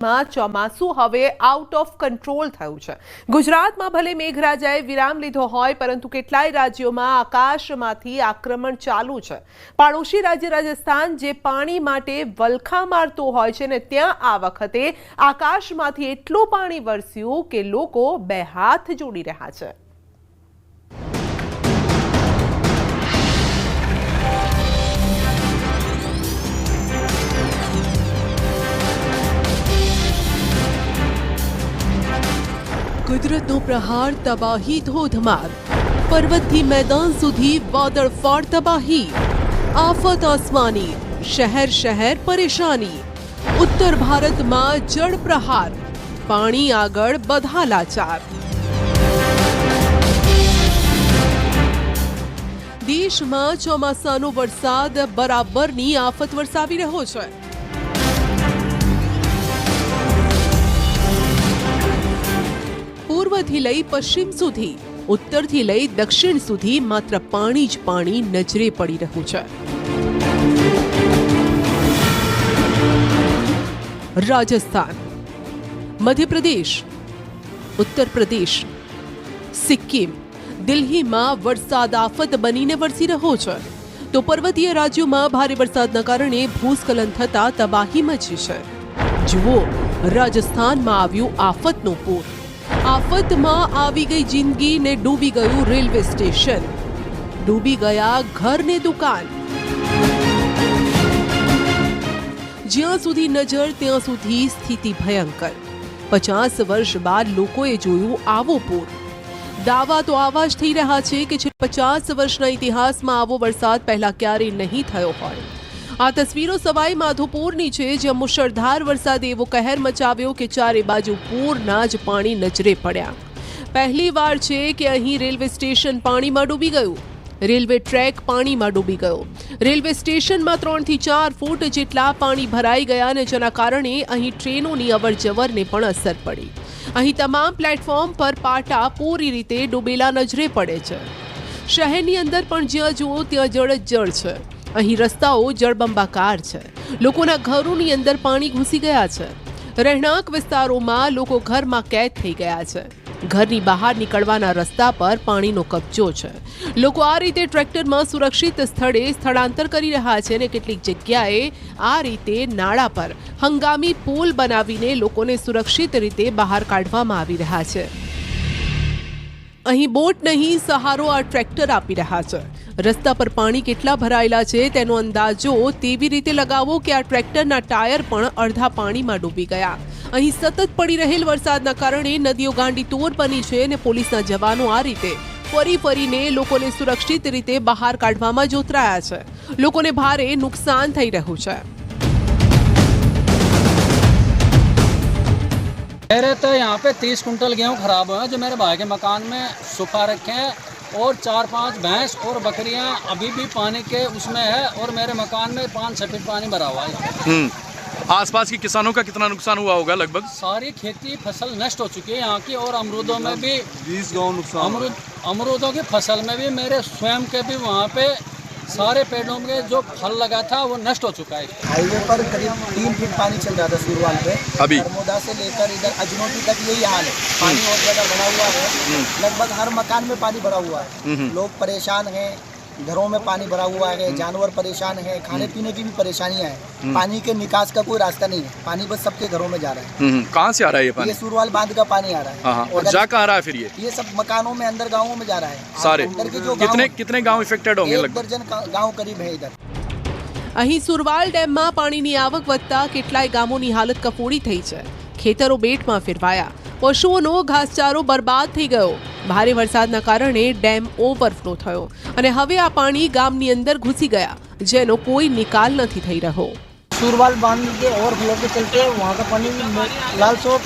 ચોમાસું હવે out of control થયું છે। ગુજરાતમાં ભલે મેઘરાજાએ વિરામ લીધો હોય, પરંતુ કેટલાય રાજ્યોમાં આકાશમાંથી આક્રમણ ચાલુ છે। પાડોશી રાજ્ય રાજસ્થાન જે પાણી માટે વલખા મારતું હોય છે ને ત્યાં આ વખતે આકાશમાંથી એટલું પાણી વરસ્યું કે લોકો બે હાથ જોડી રહ્યા છે। કુદરતનો પ્રહાર, તબાહી ધોધમાર, પર્વતથી મેદાન સુધી વાદળફાડ તબાહી, આફત આસમાની, શહેર શહેર પરેશાની, ઉત્તર ભારતમાં જળ પ્રહાર, પાણી આગળ બધા લાચાર। દેશમાં ચોમાસાનો વરસાદ બરાબરની આફત વરસાવી રહ્યો છે। પૂર્વથી લઈ પશ્ચિમ સુધી, ઉત્તરથી લઈ દક્ષિણ સુધી માત્ર પાણી જ પાણી નજરે પડી રહ્યું છે। રાજસ્થાન, મધ્યપ્રદેશ, ઉત્તર પ્રદેશ, સિક્કિમ, દિલ્હીમાં વરસાદ આફત બનીને વરસી રહ્યો છે, તો પર્વતીય રાજ્યોમાં ભારે વરસાદના કારણે ભૂસ્ખલન થતા તબાહી મચી છે। જુઓ, રાજસ્થાનમાં આવ્યું આફતનું પૂર। આફતમાં આવી ગઈ જિંદગી ને ડૂબી ગયું રેલવે સ્ટેશન, ડૂબી ગયા ઘર ને દુકાન। જ્યાં સુધી નજર ત્યાં સુધી સ્થિતિ ભયંકર। 50 વર્ષ બાદ લોકોએ જોયું આવો પૂર। દાવા તો આવા જ થઈ રહ્યા છે કે 50 વર્ષના ઇતિહાસમાં આવો વરસાદ પહેલા ક્યારેય નહીં થયો હોય। આ તસવીરો સવાઈ માધોપુરની છે, જ્યાં મુશળધાર વરસાદે એવો કહેર મચાવ્યો કે ચારે બાજુ પૂરના જ પાણી નજરે પડ્યા। પહેલી વાર છે કે અહીં રેલવે સ્ટેશન પાણીમાં ડૂબી ગયું, રેલવે ટ્રેક પાણીમાં ડૂબી ગયો, રેલવે સ્ટેશનમાં 3 થી 4 ફૂટ જેટલા પાણી ભરાઈ ગયા અને જેના કારણે અહીં ટ્રેનોની અવરજવરને પણ અસર પડી। અહીં તમામ પ્લેટફોર્મ પર પાટા પૂરી રીતે ડૂબેલા નજરે પડે છે। શહેરની અંદર પણ જ્યાં જુઓ ત્યાં જળ જ જળ છે। અહીં રસ્તાઓ જળબંબાકાર છે, લોકોના ઘરોની અંદર પાણી ઘૂસી ગયા છે। રહેણાંક વિસ્તારોમાં લોકો ઘરમાં કેદ થઈ ગયા છે। ઘરની બહાર નીકળવાના રસ્તા પર પાણીનો કબજો છે। લોકો આ રીતે ટ્રેક્ટરમાં સુરક્ષિત સ્થળે સ્થળાંતર કરી રહ્યા છે અને કેટલીક જગ્યાએ આ રીતે નાળા પર હંગામી પુલ બનાવીને લોકોને સુરક્ષિત રીતે બહાર કાઢવામાં આવી રહ્યા છે। અહીં બોટ નહીં, સહારો આ ટ્રેક્ટર આપી રહ્યા છે। રસ્તા પર પાણી કેટલા ભરાયેલા છે તેનો અંદાજો તેવી રીતે લગાવો કે આ ટ્રેક્ટરના ટાયર પણ અડધા પાણીમાં ડૂબી ગયા। અહીં સતત પડી રહેલ વરસાદના કારણે નદીઓ ગાંડીતોર બની છે અને પોલીસના જવાનો આ રીતે ફરીને લોકોને સુરક્ષિત રીતે બહાર કાઢવામાં જોતરાયા છે। લોકોને ભારે નુકસાન થઈ રહ્યું છે। मेरे तो यहाँ पे 30 कुंटल गेहूँ खराब हुए हैं जो मेरे भाई के मकान में सुखा रखे हैं, और 4-5 भैंस और बकरियाँ अभी भी पानी के उसमें है, और मेरे मकान में 5-6 फीट पानी भरा हुआ है। आसपास के किसानों का कितना नुकसान हुआ होगा? लगभग सारी खेती फसल नष्ट हो चुकी है यहाँ की, और अमरूदों में भी 20 गाँव नुकसान। अमरूदों की फसल में भी मेरे स्वयं के भी वहाँ पे सारे पेड़ों में जो फल लगा था वो नष्ट हो चुका है। हाईवे पर करीब 3 फीट पानी चल रहा था सुरवाल पे, अभी नर्मदा से लेकर इधर अजनोटी तक यही हाल है। पानी और ज्यादा भरा हुआ है, लगभग हर मकान में पानी भरा हुआ है। लोग परेशान हैं, घरों में पानी भरा हुआ है, जानवर परेशान है, खाने पीने की भी परेशानियां हैं। पानी के निकास का कोई रास्ता नहीं है, पानी बस सबके घरों में जा रहा है। कहाँ से आ रहा है ये पानी? ये सुरवाल बांध का पानी आ रहा है। और जा कहाँ रहा है फिर ये सब मकानों में अंदर गाँवों में जा रहा है। सारे अंदर के जो कितने गाँव इफेक्टेड होंगे? 1 दर्जन गाँव करीब है इधर। અહીં સુરવાલ ડેમમાં પાણીની આવક વધતા કેટલાય ગામોની હાલત કફોડી થઈ છે। ખેતરો બેટમાં ફેરવાયા, પશુઓનો ઘાસચારો બરબાદ થઈ ગયો। ભારે વરસાદના કારણે ડેમ ઓવરફ્લો થયો અને હવે આ પાણી ગામની અંદર ઘૂસી ગયા, જેનો કોઈ નિકાલ નથી થઈ રહ્યો। सुरवाल बांध के ओवरफ्लो के चलते वहाँ का पानी लाल चौक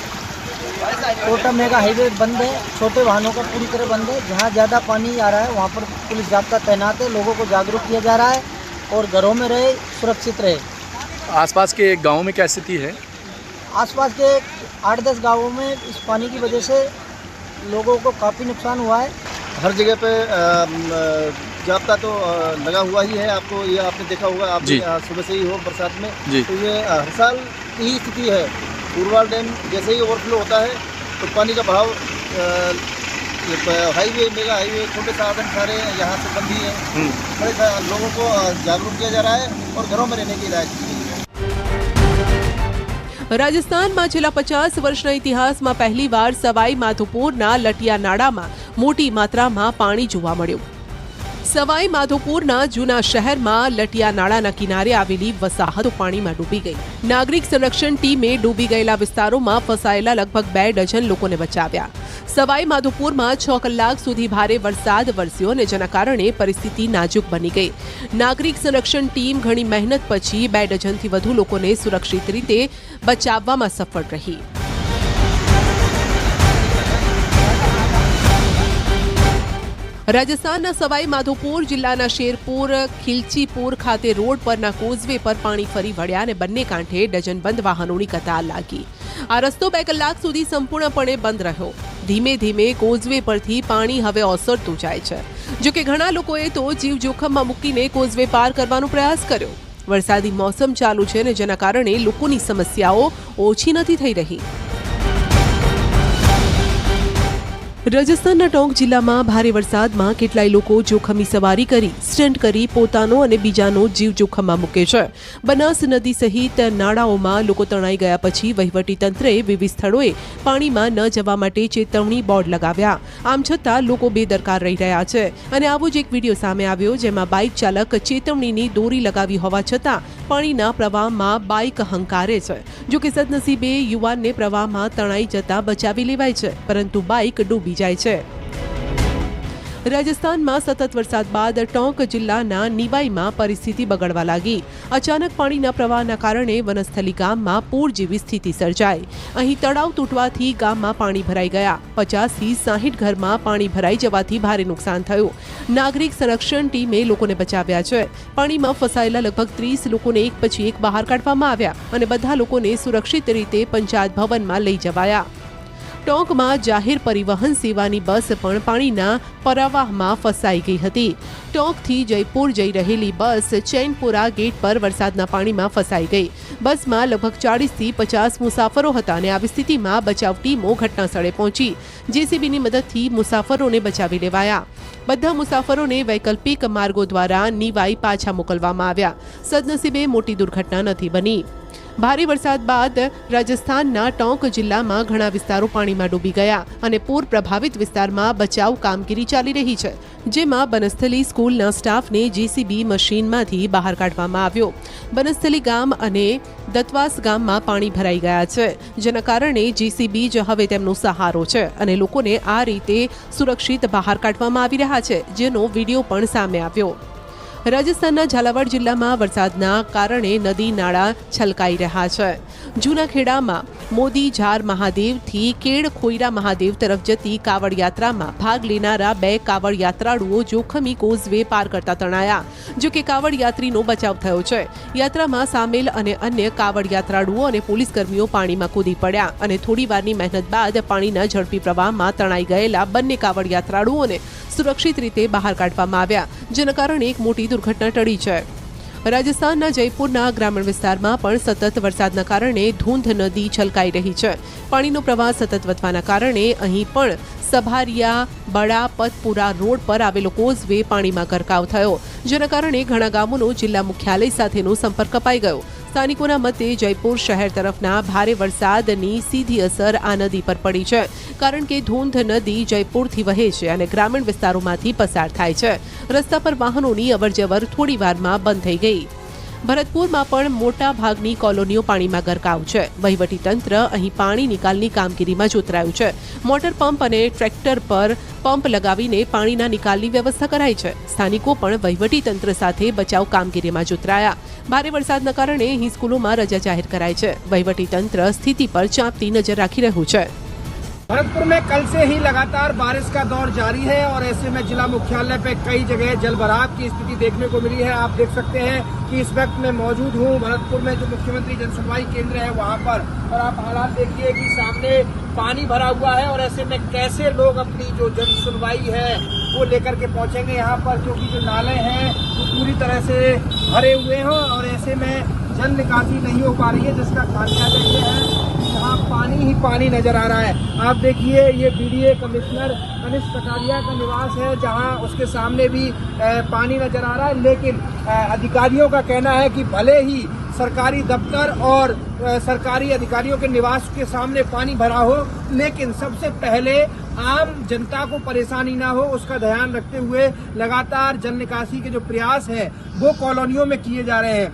कोटा मेगा हाईवे बंद है, छोटे वाहनों का पूरी तरह बंद है। जहाँ ज़्यादा पानी आ रहा है वहाँ पर पुलिस जाब्ता तैनात है, लोगों को जागरूक किया जा रहा है और घरों में रहे, सुरक्षित रहे। आसपास के गाँव में क्या स्थिति है? आसपास के 8-10 गाँवों में इस पानी की वजह से लोगों को काफ़ी नुकसान हुआ है। हर जगह पे जाब्ता तो लगा हुआ ही है। आपको ये आपने देखा होगा, आप सुबह से ही हो बरसात में, तो ये हर साल यही स्थिति है पूर्वाल डैम जैसे ही ओवरफ्लो होता है तो पानी का बहाव हाईवे मेगा हाईवे छोटे साधन सारे यहाँ से बंद ही हैं। बड़े लोगों को जागरूक किया जा रहा है और घरों में रहने की हिदायत की गई है। રાજસ્થાનમાં છેલ્લા 50 વર્ષના ઇતિહાસમાં પહેલીવાર સવાઈ માધોપુરના લટિયા નાળામાં મોટી માત્રામાં પાણી જોવા મળ્યું। સવાઈ માધોપુરના જૂના શહેરમાં લટિયા નાળાના કિનારે આવેલી વસાહતો પાણીમાં ડૂબી ગઈ। નાગરિક સંરક્ષણ ટીમે ડૂબી ગયેલા વિસ્તારોમાં ફસાયેલા લગભગ 2 ડઝન લોકોને બચાવ્યા। સવાઈ માધોપુરમાં 6 કલાક સુધી ભારે વરસાદ વરસ્યો અને જેના કારણે પરિસ્થિતિ નાજુક બની ગઈ। નાગરિક સંરક્ષણ ટીમ ઘણી મહેનત પછી 2 ડઝનથી વધુ લોકોને સુરક્ષિત રીતે બચાવવામાં સફળ રહી। રાજસ્થાનના સવાઈ માધોપુર જિલ્લાના શેરપુર ખિલચીપુર ખાતે રોડ પરના કોઝવે પર પાણી ફરી વળ્યા અને બંને કાંઠે ડઝનબંધ વાહનોની કતાર લાગી। આ રસ્તો 2 કલાક સુધી સંપૂર્ણપણે બંધ રહ્યો। ધીમે ધીમે કોઝવે પરથી પાણી હવે ઓસરતું જાય છે। જો કે ઘણા લોકોએ તો જીવ જોખમમાં મૂકીને કોઝવે પાર કરવાનો પ્રયાસ કર્યો। વરસાદી મોસમ ચાલુ છે અને જેના કારણે લોકોની સમસ્યાઓ ઓછી નથી થઈ રહી। રાજસ્થાનના ટોંક જિલ્લામાં ભારે વરસાદમાં કેટલાય લોકો જોખમી સવારી કરી સ્ટન્ટ કરી પોતાનો અને બીજાનો જીવ જોખમમાં મૂકે છે। બનાસ નદી સહિત નાળાઓમાં લોકો તણાઈ ગયા પછી વહીવટીતંત્રએ વિવિધ સ્થળોએ પાણીમાં ન જવા માટે ચેતવણી બોર્ડ લગાવ્યા। આમ છતાં લોકો બેદરકાર રહી રહ્યા છે અને આવો જ એક વિડીયો સામે આવ્યો જેમાં બાઇક ચાલક ચેતવણીની દોરી લગાવી હોવા છતાં પાણીના પ્રવાહમાં બાઇક હંકારે છે। જો કે સદનસીબે યુવાનને પ્રવાહમાં તણાઈ જતા બચાવી લેવાય છે પરંતુ બાઇક ડૂબી જાય છે। રાજસ્થાનમાં સતત વરસાદ બાદ ટોંક જિલ્લાના નિવાઈમાં પરિસ્થિતિ બગડવા લાગી। અચાનક પાણીના પ્રવાહના કારણે વનસ્થલી ગામમાં પૂર જેવી સ્થિતિ સર્જાઈ। અહીં તળાવ તૂટવાથી ગામમાં પાણી ભરાઈ ગયા। 50 થી 60 ઘરમાં પાણી ભરાઈ જવાથી ભારે નુકસાન થયું। નાગરિક સંરક્ષણ ટીમે લોકોને બચાવ્યા છે। પાણીમાં ફસાયેલા લગભગ 30 લોકોને એક પછી એક બહાર કાઢવામાં આવ્યા અને બધા લોકોને સુરક્ષિત રીતે પંચાયત ભવનમાં લઈ જવાયા। ટોંકમાં જાહેર પરિવહન સેવાની બસ પણ પાણીના પ્રવાહમાં ફસાઈ ગઈ હતી। ટોંકથી જયપુર જઈ રહેલી બસ ચૈનપુરા ગેટ પર વરસાદના પાણીમાં ફસાઈ ગઈ। બસમાં લગભગ 40 થી 50 મુસાફરો હતા અને આવી સ્થિતિમાં બચાવ ટીમો ઘટનાસ્થળે પહોંચી જેસીબીની મદદથી મુસાફરોને બચાવી લેવાયા। બધા મુસાફરોને વૈકલ્પિક માર્ગો દ્વારા નિવાઈ પાછા મોકલવામાં આવ્યા। સદનસીબે મોટી દુર્ઘટના નથી બની। ભારે વરસાદ બાદ રાજસ્થાનના ટોંક જિલ્લામાં ઘણા વિસ્તારો પાણીમાં ડૂબી ગયા અને પૂર પ્રભાવિત વિસ્તારમાં બચાવ કામગીરી ચાલી રહી છે જેમાં બનસ્થલી સ્કૂલના સ્ટાફને જેસીબી મશીનમાંથી બહાર કાઢવામાં આવ્યો। બનસ્થલી ગામ અને દત્વાસ ગામમાં પાણી ભરાઈ ગયા છે જેના કારણે જેસીબી જ હવે તેમનો સહારો છે અને લોકોને આ રીતે સુરક્ષિત બહાર કાઢવામાં આવી રહ્યા છે જેનો વિડીયો પણ સામે આવ્યો। રાજસ્થાનના ઝાલાવાડ જિલ્લામાં વરસાદના કારણે નદી નાળા છલકાઈ રહ્યા છે। જૂના ખેડામાં મોદી ઝાર મહાદેવથી કેડ ખોઈરા મહાદેવ તરફ જતી કાવડ યાત્રામાં ભાગ લેનારા 2 કાવડ યાત્રાળુઓ જોખમી કોઝવે પાર કરતા તણાયા। જો કે કાવડ યાત્રીનો બચાવ થયો છે। યાત્રામાં સામેલ અને અન્ય કાવડ યાત્રાળુઓ અને પોલીસ કર્મીઓ પાણીમાં કૂદી પડ્યા અને થોડીવારની મહેનત બાદ પાણીના ઝડપી પ્રવાહમાં તણાઈ ગયેલા બંને કાવડ યાત્રાળુઓને સુરક્ષિત રીતે બહાર કાઢવામાં આવ્યા જેના કારણે એક મોટી દુર્ઘટના ટળી છે। રાજસ્થાનના જયપુરના ગ્રામીણ વિસ્તારમાં પણ સતત વરસાદના કારણે ધૂંધ નદી છલકાઈ રહી છે। પાણીનો પ્રવાહ સતત વધવાના કારણે અહીં પણ સભારિયા બડા પતપુરા રોડ પર આવેલો કોઝવે પાણીમાં ગરકાવ થયો જેના કારણે ઘણા ગામોનો જિલ્લા મુખ્યાલય સાથેનો સંપર્ક કપાઈ ગયો। સ્થાનિકોના મતે જયપુર શહેર તરફના ભારે વરસાદની સીધી અસર આ નદી પર પડી છે કારણ કે ધૂંધ નદી જયપુરથી વહે છે અને ગ્રામીણ વિસ્તારોમાંથી પસાર થાય છે। રસ્તા પર વાહનોની અવરજવર થોડીવારમાં બંધ થઈ ગઈ। ભરતપુરમાં પણ મોટા ભાગની કોલોનીઓ પાણીમાં ગરકાવ છે। વહીવટીતંત્ર અહીં પાણી નિકાલની કામગીરીમાં જોતરાયું છે। મોટર પંપ અને ટ્રેક્ટર પર પંપ લગાવીને પાણીના નિકાલની વ્યવસ્થા કરાઈ છે। સ્થાનિકો પણ વહીવટીતંત્ર સાથે બચાવ કામગીરીમાં જોતરાયા। ભારે વરસાદના કારણે અહીં સ્કૂલોમાં રજા જાહેર કરાઈ છે। વહીવટીતંત્ર સ્થિતિ पर ચાંપતી નજર રાખી રહ્યું છે। भरतपुर में कल से ही लगातार बारिश का दौर जारी है और ऐसे में जिला मुख्यालय पे कई जगह जलभराव की स्थिति देखने को मिली है। आप देख सकते हैं कि इस वक्त मैं मौजूद हूँ भरतपुर में जो मुख्यमंत्री जन सुनवाई केंद्र है वहाँ पर, और आप हालात देखिए कि सामने पानी भरा हुआ है और ऐसे में कैसे लोग अपनी जो जन सुनवाई है वो लेकर के पहुँचेंगे यहाँ पर, क्योंकि जो नाले हैं वो पूरी तरह से भरे हुए हैं और ऐसे में जल निकासी नहीं हो पा रही है जिसका खामियाजा ये है जहां पानी ही पानी नजर आ रहा है। आप देखिए ये बीडीए कमिश्नर कनिष्क कटारिया का निवास है, जहां उसके सामने भी पानी नजर आ रहा है, लेकिन अधिकारियों का कहना है कि भले ही सरकारी दफ्तर और सरकारी अधिकारियों के निवास के सामने पानी भरा हो, लेकिन सबसे पहले आम जनता को परेशानी ना हो उसका ध्यान रखते हुए लगातार जल निकासी के जो प्रयास हैं वो कॉलोनियों में किए जा रहे हैं।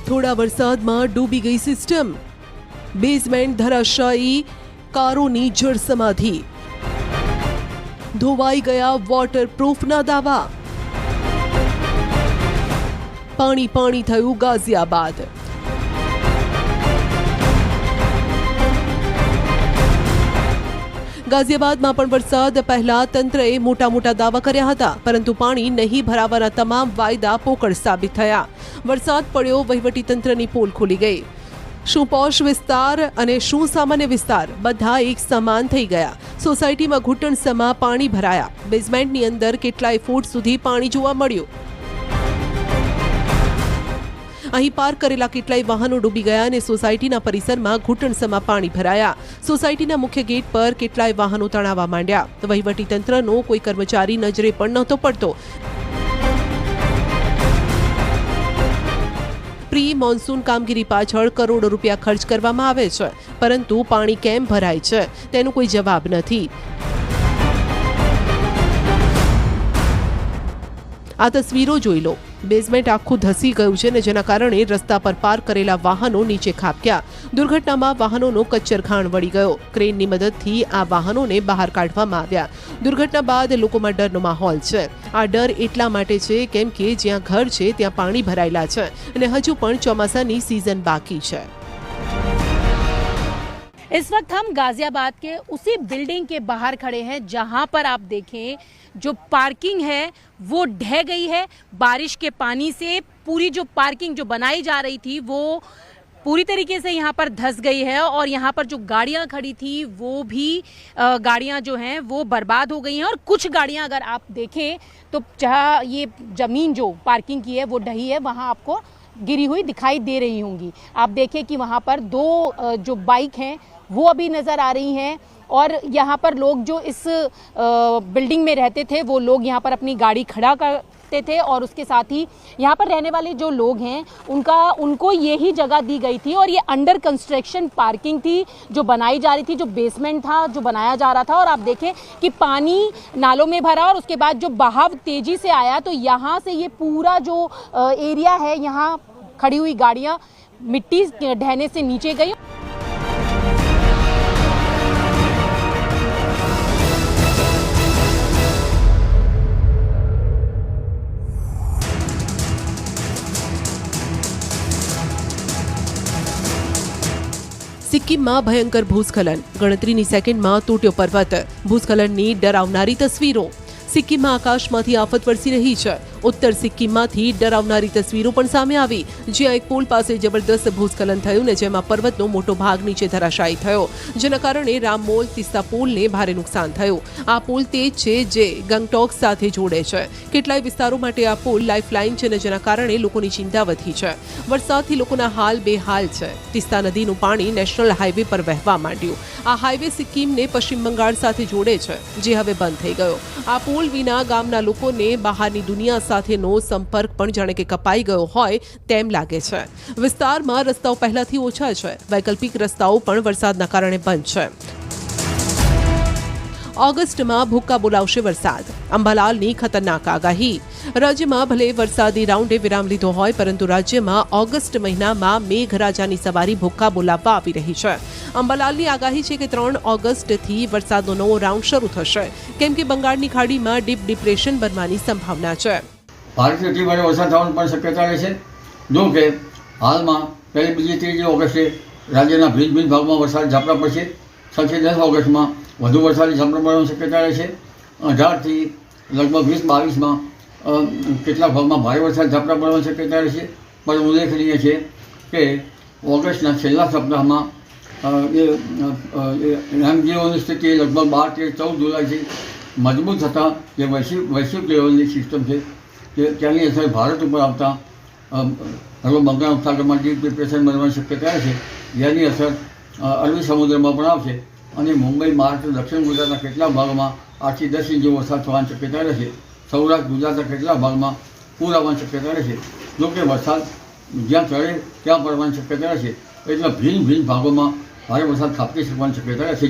થોડા વરસાદમાં ડૂબી ગઈ સિસ્ટમ, બેઝમેન્ટ ધરાશાયી, કારોની જળ સમાધિ, ધોવાઈ ગયા વોટરપ્રૂફના દાવા, પાણી પાણી થયું ગાઝિયાબાદ। ગાઝિયાબાદમાં પણ વરસાદ પહેલા તંત્રએ મોટા મોટા દાવા કર્યા હતા, પરંતુ પાણી નહીં ભરાવાના તમામ વાયદા પોકળ સાબિત થયા। વરસાદ પડ્યો, વહીવટીતંત્રની પોલ ખુલી ગઈ। શું પોશ વિસ્તાર અને શું સામાન્ય વિસ્તાર બધા એક સમાન થઈ ગયા। સોસાયટીમાં ઘૂંટણસમાં પાણી ભરાયા, બેઝમેન્ટની અંદર કેટલાય ફૂટ સુધી પાણી જોવા મળ્યું। અહીં પાર્ક કરેલા કેટલાય વાહનો ડૂબી ગયા અને સોસાયટીના પરિસરમાં ઘૂંટણસમાં પાણી ભરાયા। સોસાયટીના મુખ્ય ગેટ પર કેટલાય વાહનો તણાવવા માંડ્યા। વહીવટીતંત્રનો કોઈ કર્મચારી નજરે પણ નહોતો પડતો। પ્રી મોન્સૂન કામગીરી પાછળ કરોડો રૂપિયા ખર્ચ કરવામાં આવે છે, પરંતુ પાણી કેમ ભરાય છે તેનો કોઈ જવાબ નથી। આ તસવીરો જોઈ લો, બેઝમેન્ટ આખું ધસી ગયું છે ને જેના કારણે રસ્તા પર પાર્ક કરેલા વાહનો નીચે ખાબક્યા। દુર્ઘટનામાં વાહનોનો કચ્ચરખાણ વળી ગયો। ક્રેનની મદદથી આ વાહનોને બહાર કાઢવામાં આવ્યા। દુર્ઘટના બાદ લોકોમાં ડરનો માહોલ છે। આ ડર એટલા માટે છે કેમ કે જ્યાં ઘર છે ત્યાં પાણી ભરાયેલા છે અને હજુ પણ ચોમાસાની સિઝન બાકી છે। इस वक्त हम गाजियाबाद के उसी बिल्डिंग के बाहर खड़े हैं जहां पर आप देखें जो पार्किंग है वो ढह गई है। बारिश के पानी से पूरी जो पार्किंग जो बनाई जा रही थी वो पूरी तरीके से यहाँ पर धंस गई है और यहाँ पर जो गाड़ियाँ खड़ी थी वो भी गाड़ियाँ जो हैं वो बर्बाद हो गई हैं। और कुछ गाड़ियाँ अगर आप देखें तो जहाँ ये ज़मीन जो पार्किंग की है वो ढही है, वहाँ आपको गिरी हुई दिखाई दे रही होंगी। आप देखें कि वहाँ पर दो जो बाइक हैं वो अभी नज़र आ रही हैं और यहाँ पर लोग जो इस बिल्डिंग में रहते थे वो लोग यहाँ पर अपनी गाड़ी खड़ा करते थे और उसके साथ ही यहाँ पर रहने वाले जो लोग हैं उनको यही जगह दी गई थी और ये अंडर कंस्ट्रक्शन पार्किंग थी जो बनाई जा रही थी, जो बेसमेंट था जो बनाया जा रहा था। और आप देखें कि पानी नालों में भरा और उसके बाद जो बहाव तेज़ी से आया तो यहाँ से ये पूरा जो एरिया है यहाँ खड़ी हुई गाड़ियाँ मिट्टी ढहने से नीचे गई। સિક્કિમમાં ભયંકર ભૂસ્ખલન, ગણતરીની સેકન્ડમાં તૂટ્યો પર્વત। ભૂસ્ખલનની ડરાવનારી તસવીરો। સિક્કિમમાં આકાશમાંથી આફત વરસી રહી છે। ઉત્તર સિક્કિમમાંથી ડરાવનારી તસવીરો પણ સામે આવી, જ્યાં એક પુલ પાસે જબરદસ્ત ભૂસ્ખલન થયું ને જેમાં પર્વતનો મોટો ભાગ નીચે ધરાશાયી થયો, જેના કારણે રામમોલ તિસ્તા પુલને ભારે નુકસાન થયું। આ પુલ તે જ છે જે ગંગટોક સાથે જોડે છે। કેટલાય વિસ્તારો માટે આ પુલ લાઇફલાઇન છે ને જેના કારણે લોકોની ચિંતા વધી છે। વરસાદથી લોકોના હાલ બેહાલ છે। તિસ્તા નદીનું પાણી નેશનલ હાઈવે પર વહેવા માંડ્યું। આ હાઈવે સિક્કિમને પશ્ચિમ બંગાળ સાથે જોડે છે, જે હવે બંધ થઈ ગયો। આ પુલ વિના ગામના લોકોને બહારની દુનિયા સાથેનો સંપર્ક પણ જાણે કે કપાઈ ગયો હોય તેમ લાગે છે। વિસ્તારમાં રસ્તાઓ પહેલાથી ઓછા છે, વૈકલ્પિક રસ્તાઓ પણ વરસાદના કારણે બંધ છે। ઓગસ્ટમાં ભૂક્કા બોલાવશે વરસાદ, અંબાલાલની ખતરનાક આગાહી। રાજ્યમાં ભલે વરસાદી રાઉન્ડે વિરામ લીધો હોય પરંતુ રાજ્યમાં ઓગસ્ટ મહિનામાં મેઘરાજાની સવારી ભૂક્કા બોલાવવા આવી રહી છે। અંબાલાલની આગાહી છે કે 3 ઓગસ્ટથી વરસાદનો નવો રાઉન્ડ શરૂ થશે, કેમ કે બંગાળની ખાડીમાં ડીપ ડિપ્રેશન બનવાની સંભાવના છે। ભારેથી અતિ ભારે વરસાદ થવાની પણ શક્યતા રહેશે। જો કે હાલમાં પહેલી, બીજી, ત્રીજી ઓગસ્ટે રાજ્યના ભિન્ન ભિન્ન ભાગમાં વરસાદ ઝાપટા પડશે। 6 થી 10 ઓગસ્ટમાં વધુ વરસાદી ઝાપટા પડવાની શક્યતા રહેશે। 18થી લગભગ 20-22માં કેટલાક ભાગમાં ભારે વરસાદ ઝાપટા પડવાની શક્યતા રહેશે। પણ ઉલ્લેખનીય છે કે ઓગસ્ટના છેલ્લા સપ્તાહમાં એમજીઓની સ્થિતિ લગભગ 12, 13, 14 જુલાઈથી મજબૂત થતાં જે વૈશ્વિક લેવલની સિસ્ટમ છે ત્યાંની અસર ભારત ઉપર આવતા હવે બંગાળ ઉપસાગરમાં ડીપ ડિપ્રેશન બનવાની શક્યતા છે, જેની અસર અરબી સમુદ્રમાં પણ આવશે અને મુંબઈ, મહારાષ્ટ્ર, દક્ષિણ ગુજરાતના કેટલાક ભાગમાં 8 થી 10 ઇંચ જેવો વરસાદ થવાની શક્યતા રહેશે. સૌરાષ્ટ્ર ગુજરાતના કેટલાક ભાગમાં પૂર આવવાની શક્યતા રહેશે. જોકે વરસાદ જ્યાં ચડે ત્યાં પડવાની શક્યતા રહેશે, એટલે ભિન્ન ભાગોમાં ભારે વરસાદ ખાબકી શકવાની શક્યતા રહેશે.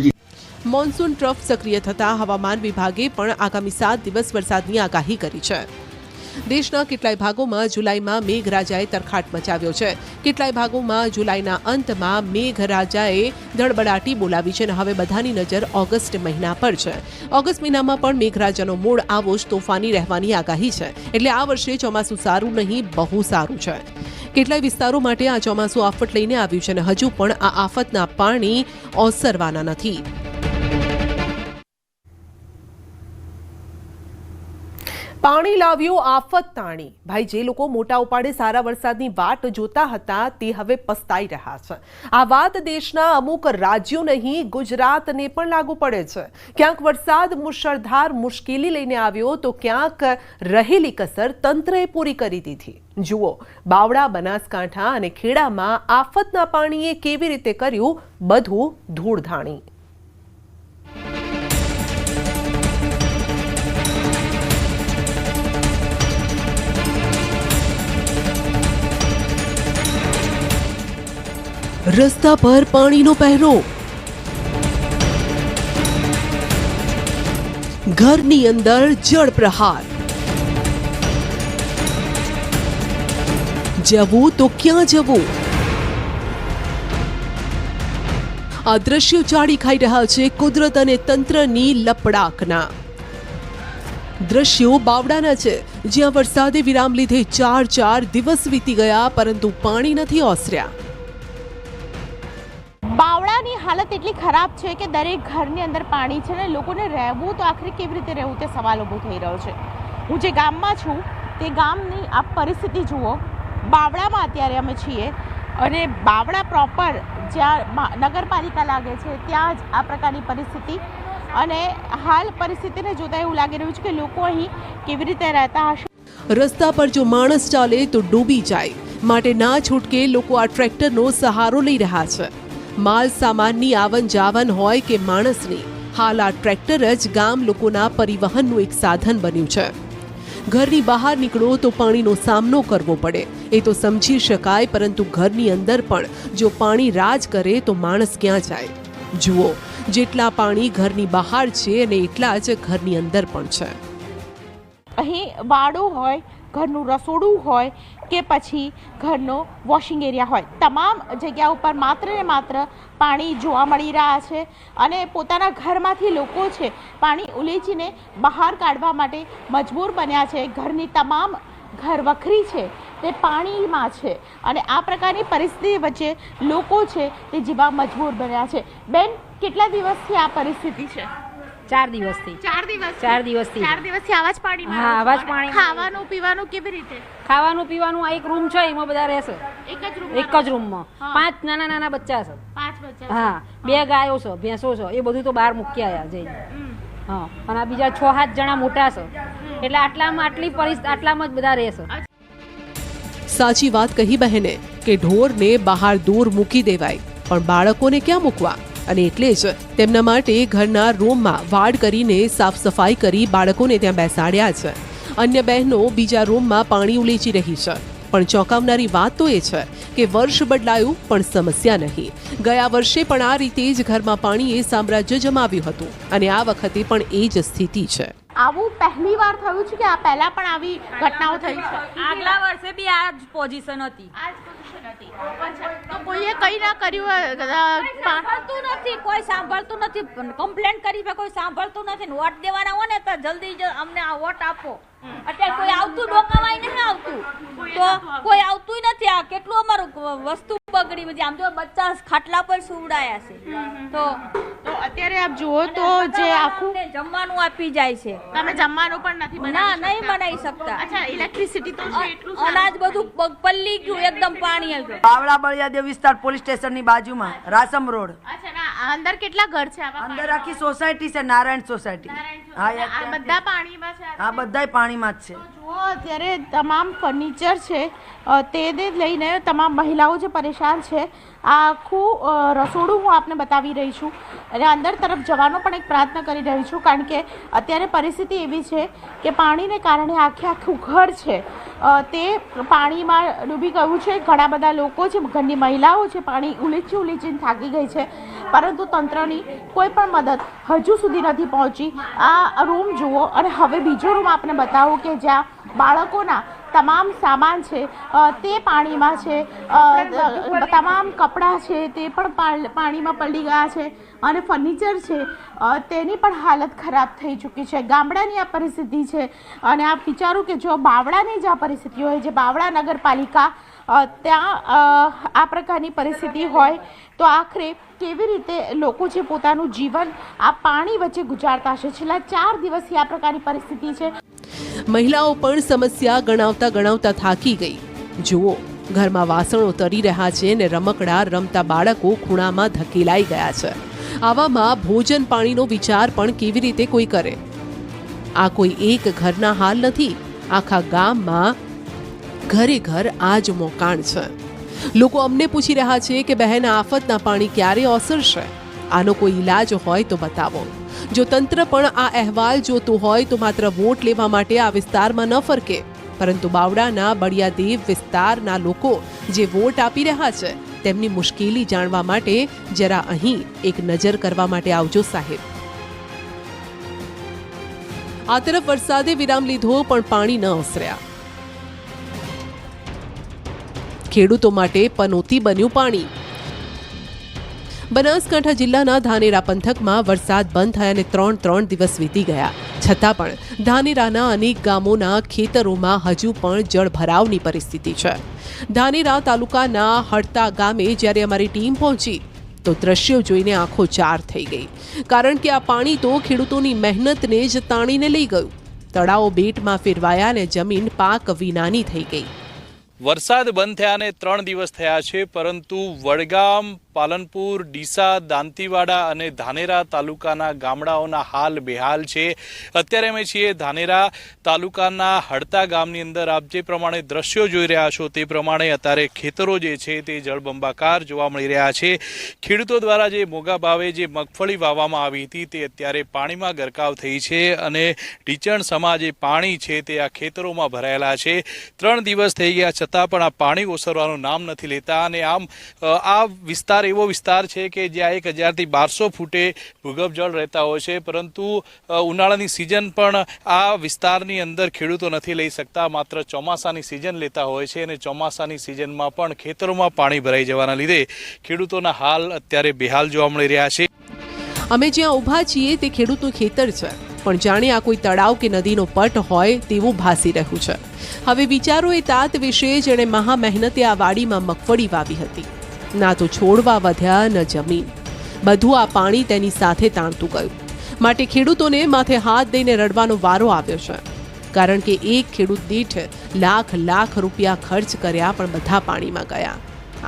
મોન્સૂન ટ્રફ સક્રિય થતાં હવામાન વિભાગે પણ આગામી 7 દિવસ વરસાદની આગાહી કરી છે. દેશના કેટલાય ભાગોમાં જુલાઈમાં મેઘરાજાએ તરખાટ મચાવ્યો છે. કેટલાય ભાગોમાં જુલાઈના અંતમાં મેઘરાજાએ ધડબડાટી બોલાવી છે અને હવે બધાની નજર ઓગસ્ટ મહિના પર છે. ઓગસ્ટ મહિનામાં પણ મેઘરાજાનો મૂળ આવો જ તોફાની રહેવાની આગાહી છે. એટલે આ વર્ષે ચોમાસું સારું નહીં, બહુ સારું છે. કેટલાય વિસ્તારો માટે આ ચોમાસું આફત લઈને આવ્યું છે અને હજુ પણ આ આફતના પાણી ઓસરવાના નથી. પાણી લાવ્યું આફત તાણી. ભાઈ, જે લોકો મોટા ઉપાડે સારા વરસાદની વાટ જોતા હતા તે હવે પસ્તાઈ રહ્યા છે. આ વાત દેશના અમુક રાજ્યો નહીં, ગુજરાતને પણ લાગુ પડે છે. ક્યાંક વરસાદ મુશળધાર મુશ્કેલી લઈને આવ્યો તો ક્યાંક રહેલી કસર તંત્રએ પૂરી કરી દીધી. જુઓ, બાવળા, બનાસકાંઠા અને ખેડામાં આફતના પાણીએ કેવી રીતે કર્યું બધું ધૂળધાણી. રસ્તા પર પાણીનો પહેરો, ઘરની અંદર જળ પ્રહાર, જવું તો ક્યાં જવું? આ દ્રશ્યો ચાડી ખાઈ રહ્યા છે કુદરત અને તંત્રની લપડાકના. દ્રશ્યો બાવડાના છે, જ્યાં વરસાદે વિરામ લીધે 4 દિવસ વીતી ગયા પરંતુ પાણી નથી ઓસર્યા. બાવળાની હાલત એટલી ખરાબ છે કે દરેક ઘરની અંદર પાણી છે ને લોકોને રહેવું તો આખરે કેવી રીતે રહેવું તે સવાલ ઊભો થઈ રહ્યો છે. હું જે ગામમાં છું તે ગામની આ પરિસ્થિતિ જુઓ. બાવળામાં અત્યારે અમે છીએ અને બાવળા પ્રોપર જ્યાં નગરપાલિકા લાગે છે ત્યાં જ આ પ્રકારની પરિસ્થિતિ. અને હાલ પરિસ્થિતિને જોતા એવું લાગી રહ્યું છે કે લોકો અહીં કેવી રીતે રહેતા હશે. રસ્તા પર જો માણસ ચાલે તો ડૂબી જાય, માટે ના છૂટકે લોકો આ ટ્રેક્ટરનો સહારો લઈ રહ્યા છે. માલ સામાનની આવન જાવન હોય કે માણસની, હાલ આ ટ્રેક્ટર જ ગામ લોકોના પરિવહનનું એક સાધન બન્યું છે. ઘરની બહાર નીકળો તો પાણીનો સામનો કરવો પડે એ તો સમજી શકાય, પરંતુ ઘરની અંદર પણ જો પાણી રાજ કરે તો માણસ ક્યાં જાય? જુઓ, જેટલા પાણી ઘરની બહાર છે અને એટલા જ ઘરની અંદર પણ છે. અહીં વાડું હોય, ઘરનું રસોડું હોય કે પછી ઘરનો વોશિંગ એરિયા હોય, તમામ જગ્યા ઉપર માત્ર ને માત્ર પાણી જોવા મળી રહ્યા છે. અને પોતાના ઘરમાંથી લોકો છે પાણી ઉલેચીને બહાર કાઢવા માટે મજબૂર બન્યા છે. ઘરની તમામ ઘર વખરી છે તે પાણીમાં છે અને આ પ્રકારની પરિસ્થિતિ વચ્ચે લોકો છે તે જીવવા મજબૂર બન્યા છે. બેન, કેટલા દિવસથી આ પરિસ્થિતિ છે? 4 દિવસથી. 4 દિવસ? 4 દિવસથી. 4 દિવસથી આવા જ પાણીમાં? હા, આવા જ પાણી. ખાવાનું પીવાનું કેવી રીતે? ખાવાનું પીવાનું આ એક રૂમ છે, એમાં બધા રહેશે. એક જ રૂમમાં 5 નાના બચ્ચા છે. 5 બચ્ચા? હા, 2 ગાયો છે, ભેંસો છે, એ બધું તો બહાર મૂકી આવ્યા જઈને. હા, અને આ બીજા 6-7 જણા મોટા છે, એટલે આટલામાં જ બધા રહેશે. સાચી વાત કહી બહેને કે ઢોરને બહાર દૂર મૂકી દેવાય, પણ બાળકોને ક્યાં મૂકવા? અને એટલે જ તેમના માટે ઘરના રૂમમાં વાડ કરીને સાફ સફાઈ કરી બાળકોને ત્યાં બેસાડ્યા છે. અન્ય બહેનો બીજા રૂમમાં પાણી ઉલેચી રહી છે. પણ ચોંકાવનારી વાત તો એ છે કે વર્ષ બદલાયું પણ સમસ્યા નહીં. ગયા વર્ષે પણ આ રીતે જ ઘરમાં પાણીએ સામ્રાજ્ય જમાવ્યું હતું અને આ વખતે પણ એ જ સ્થિતિ છે. આવું પહેલી વાર થયું છે કે આ પહેલા પણ આવી ઘટનાઓ થઈ છે? આગલા વર્ષે બી આ જ પોઝિશન હતી. તો કોઈએ કઈ ના કર્યું? સાંભળતું નથી, કોઈ સાંભળતું નથી. કમ્પ્લેન કરી કોઈ સાંભળતું નથી. વોટ દેવાના હોય ને તો જલ્દી અમને આ વોટ આપો. અત્યારે કોઈ આવતું ડોકાવાય નહીં આવતું, તો કોઈ આવતું નથી. આ કેટલું અમારું વસ્તુ બગડી બધી. આમ તો બચ્ચા ખાટલા પર સુવડાયા છે. તો અત્યારે આપ જુઓ તો જે આખું જમવાનું આપી જાય છે. તમે જમવાનું પણ નથી બનાવી? ના, નહીં બનાવી શકતા. અચ્છા, ઇલેક્ટ્રિસિટી તો છે એટલું? અનાજ બધું પલ્લી ગયું, એકદમ પાણી આવ્યું. બાવળા બળિયાદેવ વિસ્તાર પોલીસ સ્ટેશનની બાજુમાં રાસમ રોડ. અચ્છા, ના અંદર કેટલા ઘર છે આવા? અંદર આખી સોસાયટી છે, નારાયણ સોસાયટી. હા, આ બધા પાણીમાં છે? આ બધાય પાણીમાં જ છે. જુઓ અત્યારે તમામ ફર્નિચર છે તેને લઈને તમામ મહિલાઓ જે પરેશાન છે. આ આખું રસોડું હું આપને બતાવી રહી છું અને અંદર તરફ જવાનો પણ એક પ્રયત્ન કરી રહી છું, કારણ કે અત્યારે પરિસ્થિતિ એવી છે કે પાણીને કારણે આખું ઘર છે તે પાણીમાં ડૂબી ગયું છે. ઘણા બધા લોકો છે, ઘરની મહિલાઓ છે, પાણી ઉલીચીને થાકી ગઈ છે, પરંતુ તંત્રની કોઈ પણ મદદ હજુ સુધી નથી પહોંચી. આ રૂમ જુઓ અને હવે બીજો રૂમ આપને બતાવું કે જ્યાં બાળકોના તમામ સામાન છે તે પાણીમાં છે, તમામ કપડાં છે તે પણ પાણીમાં પલળી ગયા છે અને ફર્નિચર છે તેની પણ હાલત ખરાબ થઈ ચૂકી છે. ગામડાની આ પરિસ્થિતિ છે અને આપ વિચારો કે જો બાવળાની જ આ પરિસ્થિતિ હોય, જે બાવળા નગરપાલિકા ત્યાં આ પ્રકારની પરિસ્થિતિ હોય તો આખરે કેવી રીતે લોકો છે પોતાનું જીવન આ પાણી વચ્ચે ગુજારતા હશે. છેલ્લા 4 દિવસથી આ પ્રકારની પરિસ્થિતિ છે. મહિલાઓ પણ સમસ્યા ગણાવતા થાકી ગઈ. જુઓ, ઘરમાં વાસણો તરી રહ્યા છે ને રમકડા રમતા બાળકો ખૂણામાં ધકેલાઈ ગયા છે. આવામાં ભોજન પાણીનો વિચાર પણ કેવી રીતે કોઈ કરે? આ કોઈ એક ઘરના હાલ નથી, આખા ગામમાં ઘરે ઘર આ જ મોકાણ છે. લોકો અમને પૂછી રહ્યા છે કે બહેન, આફતના પાણી ક્યારે ઓસરશે? આનો કોઈ ઈલાજ હોય તો બતાવો. જો તંત્ર પણ આ અહેવાલ જોતું હોય તો માત્ર વોટ લેવા માટે આ વિસ્તારમાં ન ફરકે, પરંતુ બાવડાના બળિયાદેવ વિસ્તારના લોકો જે વોટ આપી રહ્યા છે તેમની મુશ્કેલી જાણવા માટે જરા અહીં એક નજર કરવા માટે આવજો સાહેબ. આ તરફ વરસાદે વિરામ લીધો પણ પાણી ન ઓસર્યા. ખેડૂતો માટે પનોતી બન્યું પાણી. બનાસકાંઠા જિલ્લાના ધાનેરા પંથકમાં વરસાદ બંધ થયાને 3 દિવસ વીતી ગયા, છતાં પણ ધાનેરાના અનેક ગામોના ખેતરોમાં હજુ પણ જળભરાવની પરિસ્થિતિ છે. ધાનેરા તાલુકાના હડતા ગામે જ્યારે અમારી ટીમ પહોંચી તો દ્રશ્યો જોઈને આંખો ચાર થઈ ગઈ, કારણ કે આ પાણી તો ખેડૂતોની મહેનતને જ તાણીને લઈ ગયું. તળાવો બેટમાં ફેરવાયા અને જમીન પાક વિનાની થઈ ગઈ. વરસાદ બંધ થયાને 3 દિવસ થયા છે, પરંતુ વડગામ, પાલનપુર, ડીસા, દાંતીવાડા અને ધાનેરા તાલુકાના ગામડાઓના હાલ બેહાલ છે. અત્યારે અમે છીએ ધાનેરા તાલુકાના હડતા ગામની અંદર. આપ જે પ્રમાણે દ્રશ્યો જોઈ રહ્યા છો તે પ્રમાણે અત્યારે ખેતરો જે છે તે જળબંબાકાર જોવા મળી રહ્યા છે. ખેડૂતો દ્વારા જે મોંઘા ભાવે જે મગફળી વાવવામાં આવી હતી તે અત્યારે પાણીમાં ગરકાવ થઈ છે અને ઢીચણ સમા જે પાણી છે તે આ ખેતરોમાં ભરાયેલા છે. 3 દિવસ થઈ ગયા છતાં પણ આ પાણી ઓસરવાનું નામ નથી લેતા અને આમ આ વિસ્તાર એવો વિસ્તાર છે કે જ્યાં 1000 થી 1200 ફૂટે ભૂગર્ભ જળ રહેતા હોય છે, પરંતુ ઉનાળાની સિઝન પણ આ વિસ્તારની અંદર ખેડૂતો નથી લઈ શકતા, માત્ર ચોમાસાની સિઝન લેતા હોય છે અને ચોમાસાની સિઝનમાં પણ ખેતરોમાં પાણી ભરાઈ જવાના લીધે ખેડૂતોના હાલ અત્યારે બેહાલ જોવા મળી રહ્યા છે. અમે જ્યાં ઊભા છીએ તે ખેડૂતનું ખેતર છે, પણ જાણે આ કોઈ તળાવ કે નદીનો પટ હોય તેવું ભાસી રહ્યું છે. હવે વિચારો એ તાત વિશે જેણે મહા મહેનતે આ વાડીમાં મગફળી વાવી હતી. ના તો છોડવા વધ્યા ન જમીન, બધું આ પાણી તેની સાથે તાણતું ગયું. માટે ખેડૂતોને માથે હાથ દઈને રડવાનો વારો આવ્યો છે, કારણ કે એક ખેડૂત દીઠ લાખ રૂપિયા ખર્ચ કર્યા પણ બધા પાણીમાં ગયા.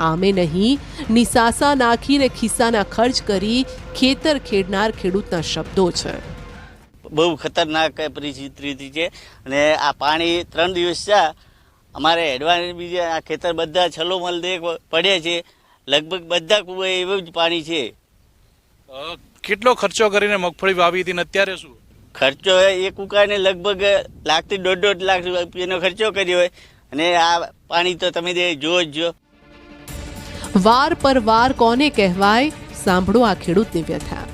આમે નહીં, નિસાસા નાખીને ખિસ્સાના ખર્ચ કરી ખેતર ખેડનાર ખેડૂતના શબ્દો છે. બહુ ખતરનાક પરિસ્થિતિ છે અને આ પાણી 3 દિવસ છે. અમારે હેડવાની બીજે આ ખેતર બધા છલોમલ પડે છે, લગભગ બધા કુવા એવું જ પાણી છે. કેટલો ખર્ચો કરીને મગફળી વાવી હતી ને અત્યારે શું ખર્ચો? એક ઉકાળને લગભગ લાખ થી 1.5 લાખ રૂપિયાનો ખર્ચો કર્યો હોય અને આ પાણી તો તમે જુઓ જ જો. વાર પર વાર કોને કહેવાય? સાંભળો આ ખેડૂતની વ્યથા.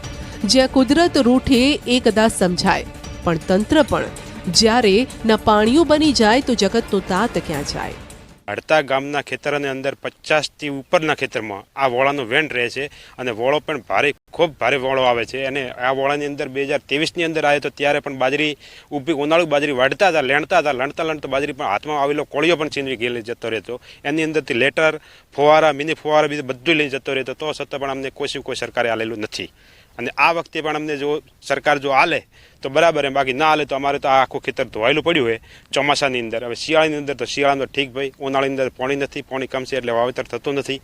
જ્યાં કુદરત રૂઠે એ કદાચ સમજાય, પણ તંત્ર પણ જ્યારે ન પાણીઓ બની જાય તો જગતનો તાત ક્યાં જાય? હડતા ગામના ખેતરોની અંદર 50 થી ઉપરના ખેતરમાં આ વોળાનો વેન્ટ રહે છે અને વોળો પણ ખૂબ ભારે વોળો આવે છે. અને આ વોળાની અંદર 2023ની અંદર આવ્યો તો ત્યારે પણ બાજરી ઊભી ઉનાળુ બાજરી વાઢતા હતા, લણતા બાજરી પણ હાથમાં આવેલો કોળિયો પણ છીનવી ગયેલો જતો રહેતો. એની અંદરથી લેટર, ફુવારા, મિની ફુવારા બીજું બધું લઈને જતો રહેતો. તો છતાં પણ અમને કોઈ સરકારે આલેલું નથી. અને આ વખતે પણ અમને જો સરકાર જો આલે તો બરાબર, એમ બાકી ના આલે તો અમારે તો આ આખું ખેતર ધોવાયેલું પડ્યું હોય ચોમાસાની અંદર. હવે શિયાળાની અંદર તો શિયાળામાં ઠીક ભાઈ, ઉનાળાની અંદર પાણી નથી, પાણી કમ છે એટલે વાવેતર થતું નથી.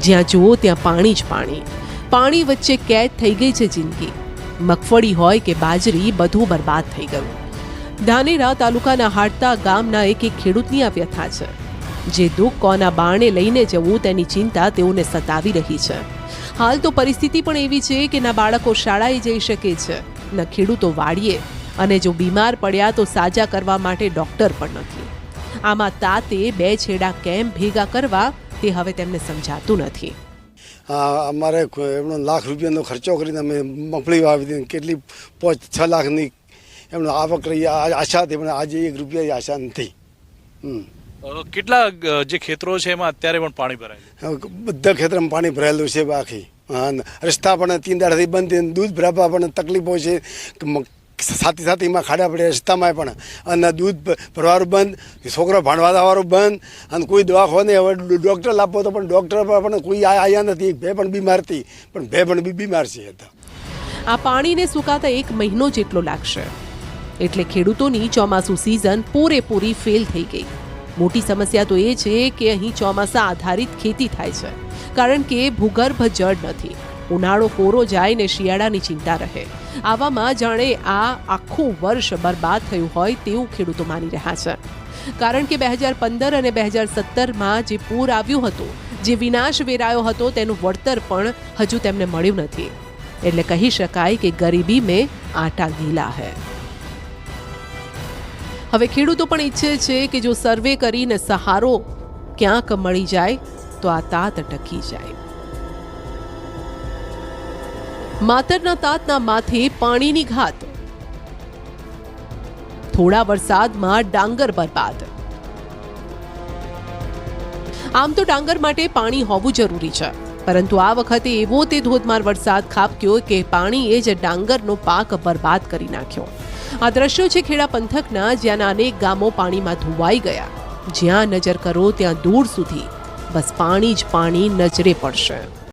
જ્યાં જુઓ ત્યાં પાણી જ પાણી. પાણી વચ્ચે કેદ થઈ ગઈ છે જિંદગી. મગફળી હોય કે બાજરી, બધું બરબાદ થઈ ગયું. ધાનેરા તાલુકાના હાડતા ગામના એક ખેડૂતની આ વ્યથા છે. જે દુઃખ કોના બારણે લઈને જવું તેની ચિંતા તેઓને સતાવી રહી છે. હાલ તો પરિસ્થિતિ પણ એવી છે કે ના બાળકો શાળાએ જઈ શકે છે, ન ખેડૂતો વાડીએ, અને જો બીમાર પડ્યા તો સાજા કરવા માટે ડોક્ટર પણ નથી. આમાં તાતે બે છેડા કેમ ભેગા કરવા તે હવે તેમને સમજાતું નથી. અમારે એમનો લાખ રૂપિયાનો ખર્ચો કરીને અમે મગફળી વાવી હતી, કેટલી 5-6 લાખની એમનો આવક રહી, આશા હતી, પણ આજે 1 રૂપિયાની આશા નથી. કેટલા જે ખેતરો છે એમાં અત્યારે પણ પાણી ભરાયેલું? બધા ખેતરમાં પાણી ભરાયેલું છે. બાકી રસ્તા પણ 3 દાડાથી બંધ છે, દૂધ ભરાવા પણ તકલીફો છે. સાથીમાં ખાડા પડે રસ્તામાં પણ, અને દૂધ ભરવાનું બંધ, છોકરો ભણવા જવાનું બંધ, અને કોઈ દવાખાને હવે ડૉક્ટર લાવવો તો પણ ડૉક્ટર પણ કોઈ આવ્યા નથી. બે પણ બીમાર હતી, પણ બે પણ બીમાર છે. આ પાણીને સુકાતા 1 મહિનો જેટલો લાગશે, એટલે ખેડૂતોની ચોમાસું સિઝન પૂરેપૂરી ફેલ થઈ ગઈ. મોટી સમસ્યા તો એ છે કે અહીં ચોમાસા આધારિત ખેતી થાય છે, કારણ કે ભૂગર્ભ જળ નથી. ઉનાળો કોરો જાય ને શિયાળાની ચિંતા રહે. આવામાં જાણે આ આખું વર્ષ બરબાદ થયું હોય તેવું ખેડૂતો માની રહ્યા છે. કારણ કે 2015 અને 2017માં જે પૂર આવ્યું હતું, જે વિનાશ વેરાયો હતો, તેનું વળતર પણ હજુ તેમને મળ્યું નથી. એટલે કહી શકાય કે ગરીબી મેં આટા ગીલા હૈ. હવે ખેડૂતો પણ ઈચ્છે છે કે જો સર્વે કરીને સહારો ક્યાંક મળી જાય તો આ તાત ટકી જાય. માતરના તાતના માથે પાણીની ઘાત. થોડા વરસાદમાં ડાંગર બરબાદ. આમ તો ડાંગર માટે પાણી હોવું જરૂરી છે, પરંતુ આ વખતે એવો તે ધોધમાર વરસાદ ખાબક્યો કે પાણીએ જ ડાંગરનો પાક બરબાદ કરી નાખ્યો. આ દ્રશ્યો છે ખેડા પંથકના, જ્યાંના અનેક ગામો પાણીમાં ધોવાઈ ગયા. જ્યાં નજર કરો ત્યાં દૂર સુધી બસ પાણી જ પાણી નજરે પડશે.